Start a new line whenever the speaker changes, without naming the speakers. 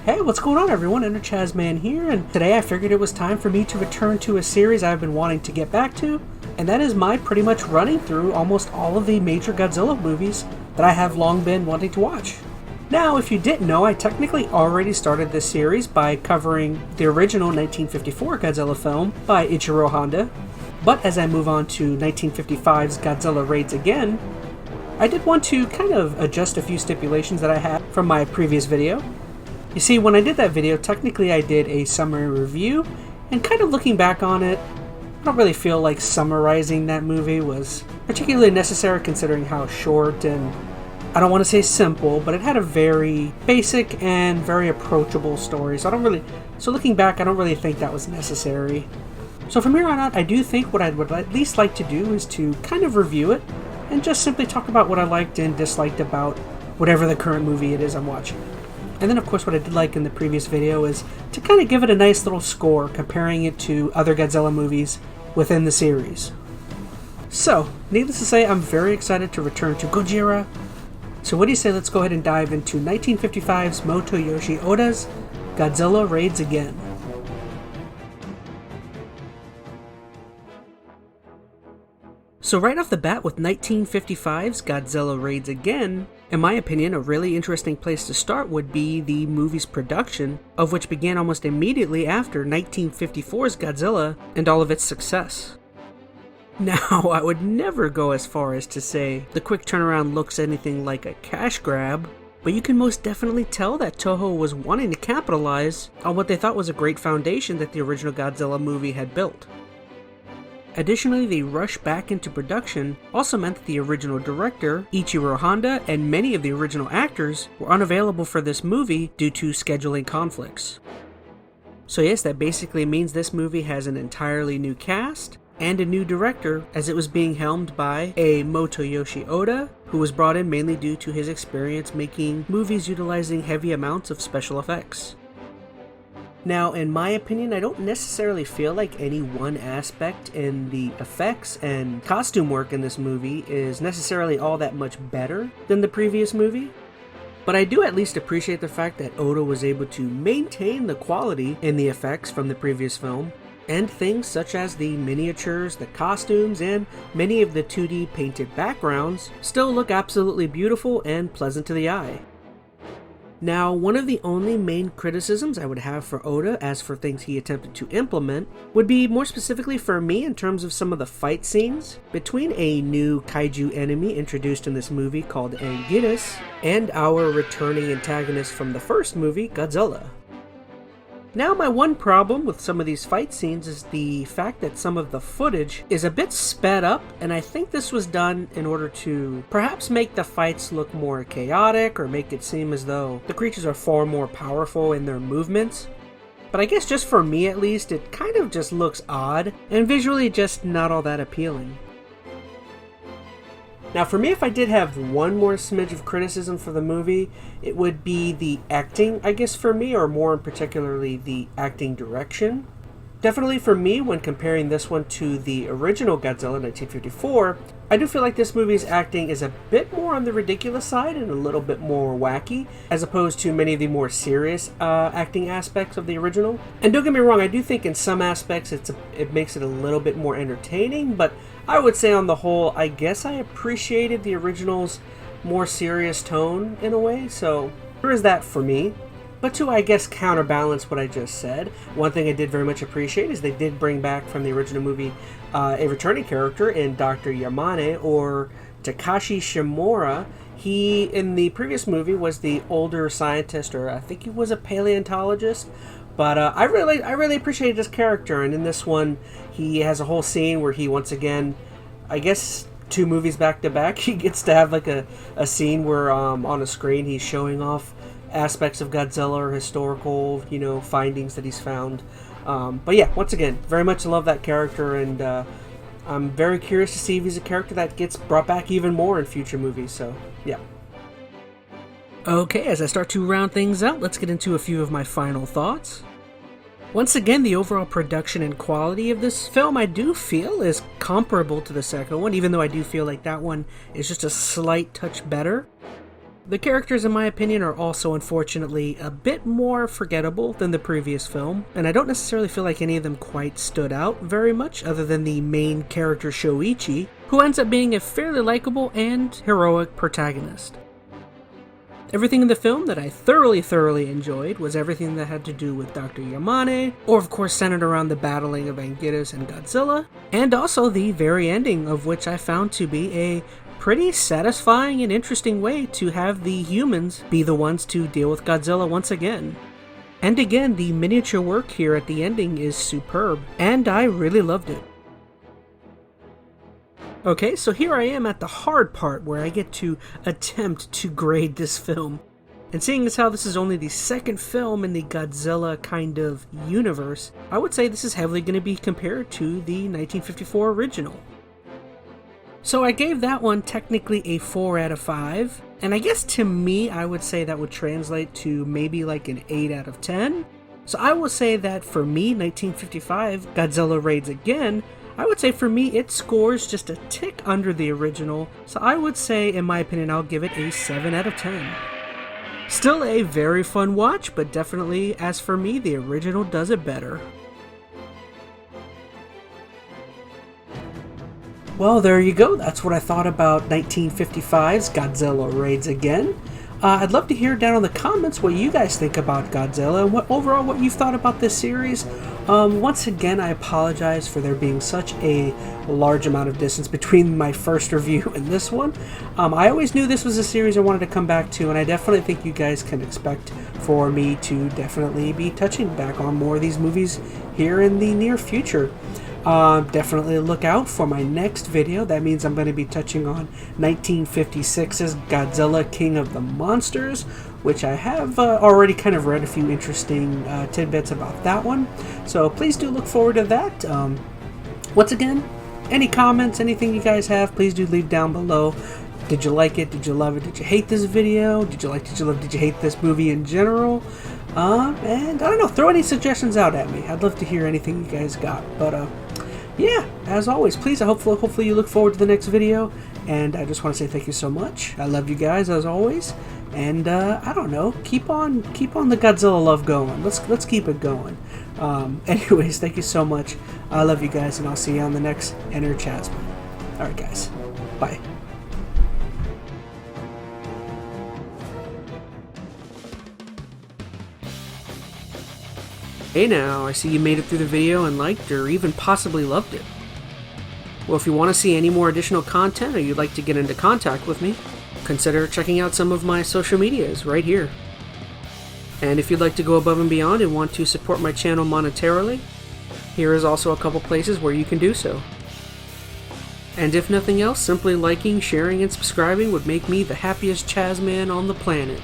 Hey, what's going on everyone? EnteR ChatZ MaN here, and today I figured it was time for me to return to a series I've been wanting to get back to, and that is my pretty much running through almost all of the major Godzilla movies that I have long been wanting to watch. Now, if you didn't know, I technically already started this series by covering the original 1954 Godzilla film by Ichiro Honda, but as I move on to 1955's Godzilla Raids Again, I did want to kind of adjust a few stipulations that I had from my previous video. You see, when I did that video, technically I did a summary review, and kind of looking back on it, I don't really feel like summarizing that movie was particularly necessary considering how short and, I don't want to say simple, but it had a very basic and very approachable story, so looking back, I don't really think that was necessary. So from here on out, I do think what I would at least like to do is to kind of review it, and just simply talk about what I liked and disliked about whatever the current movie it is I'm watching. And then of course what I did like in the previous video is to kind of give it a nice little score, comparing it to other Godzilla movies within the series. So, needless to say, I'm very excited to return to Gojira. So what do you say, let's go ahead and dive into 1955's Motoyoshi Oda's Godzilla Raids Again. So right off the bat with 1955's Godzilla Raids Again, in my opinion, a really interesting place to start would be the movie's production, of which began almost immediately after 1954's Godzilla and all of its success. Now, I would never go as far as to say the quick turnaround looks anything like a cash grab, but you can most definitely tell that Toho was wanting to capitalize on what they thought was a great foundation that the original Godzilla movie had built. Additionally, the rush back into production also meant that the original director, Ichiro Honda, and many of the original actors were unavailable for this movie due to scheduling conflicts. So yes, that basically means this movie has an entirely new cast and a new director, as it was being helmed by a Motoyoshi Oda, who was brought in mainly due to his experience making movies utilizing heavy amounts of special effects. Now, in my opinion, I don't necessarily feel like any one aspect in the effects and costume work in this movie is necessarily all that much better than the previous movie. But I do at least appreciate the fact that Oda was able to maintain the quality in the effects from the previous film, and things such as the miniatures, the costumes, and many of the 2D painted backgrounds still look absolutely beautiful and pleasant to the eye. Now, one of the only main criticisms I would have for Oda, as for things he attempted to implement, would be more specifically for me in terms of some of the fight scenes between a new Kaiju enemy introduced in this movie called Anguirus and our returning antagonist from the first movie, Godzilla. Now, my one problem with some of these fight scenes is the fact that some of the footage is a bit sped up, and I think this was done in order to perhaps make the fights look more chaotic or make it seem as though the creatures are far more powerful in their movements. But I guess just for me at least, it kind of just looks odd and visually just not all that appealing. Now for me, if I did have one more smidge of criticism for the movie, it would be the acting, I guess for me, or more particularly the acting direction. Definitely for me, when comparing this one to the original Godzilla 1954, I do feel like this movie's acting is a bit more on the ridiculous side and a little bit more wacky, as opposed to many of the more serious acting aspects of the original. And don't get me wrong, I do think in some aspects it makes it a little bit more entertaining, but I would say on the whole, I guess I appreciated the original's more serious tone in a way, so there is that for me. But to, I guess, counterbalance what I just said, one thing I did very much appreciate is they did bring back from the original movie a returning character in Dr.Yamane, or Takashi Shimura. He, in the previous movie, was the older scientist, or I think he was a paleontologist. But I really appreciated his character, and in this one, he has a whole scene where he, once again, I guess 2 movies back to back, he gets to have like a scene where on a screen he's showing off aspects of Godzilla or historical, findings that he's found. But yeah, once again, very much love that character, and I'm very curious to see if he's a character that gets brought back even more in future movies, so yeah. Okay, as I start to round things out, let's get into a few of my final thoughts. Once again, the overall production and quality of this film I do feel is comparable to the second one, even though I do feel like that one is just a slight touch better. The characters, in my opinion, are also unfortunately a bit more forgettable than the previous film, and I don't necessarily feel like any of them quite stood out very much, other than the main character Shoichi, who ends up being a fairly likable and heroic protagonist. Everything in the film that I thoroughly enjoyed was everything that had to do with Dr.Yamane, or of course centered around the battling of Anguirus and Godzilla, and also the very ending, of which I found to be a pretty satisfying and interesting way to have the humans be the ones to deal with Godzilla once again. And again, the miniature work here at the ending is superb, and I really loved it. Okay, so here I am at the hard part where I get to attempt to grade this film. And seeing as how this is only the second film in the Godzilla kind of universe, I would say this is heavily going to be compared to the 1954 original. So I gave that one technically a 4 out of 5, and I guess to me I would say that would translate to maybe like an 8 out of 10. So I will say that for me, 1955, Godzilla Raids Again, I would say for me it scores just a tick under the original, so I would say, in my opinion, I'll give it a 7 out of 10. Still a very fun watch, but definitely, as for me, the original does it better. Well, there you go. That's what I thought about 1955's Godzilla Raids Again. I'd love to hear down in the comments what you guys think about Godzilla and what you've thought about this series. Once again, I apologize for there being such a large amount of distance between my first review and this one. I always knew this was a series I wanted to come back to, and I definitely think you guys can expect for me to definitely be touching back on more of these movies here in the near future. Definitely look out for my next video. That means I'm going to be touching on 1956's Godzilla King of the Monsters, which I have already kind of read a few interesting tidbits about that one. So please do look forward to that. Once again, any comments, anything you guys have, please do leave down below. Did you like it? Did you love it? Did you hate this video? Did you hate this movie in general? And I don't know, throw any suggestions out at me. I'd love to hear anything you guys got. But yeah, as always, please, hopefully you look forward to the next video. And I just want to say thank you so much. I love you guys as always. And I don't know, keep on the Godzilla love going. Let's keep it going. Anyways, thank you so much. I love you guys, and I'll see you on the next EnteR ChatZMaN. Alright guys, bye. Hey now, I see you made it through the video and liked or even possibly loved it. Well, if you want to see any more additional content or you'd like to get into contact with me, consider checking out some of my social medias right here. And if you'd like to go above and beyond and want to support my channel monetarily, here is also a couple places where you can do so. And if nothing else, simply liking, sharing, and subscribing would make me the happiest ChazmaN on the planet.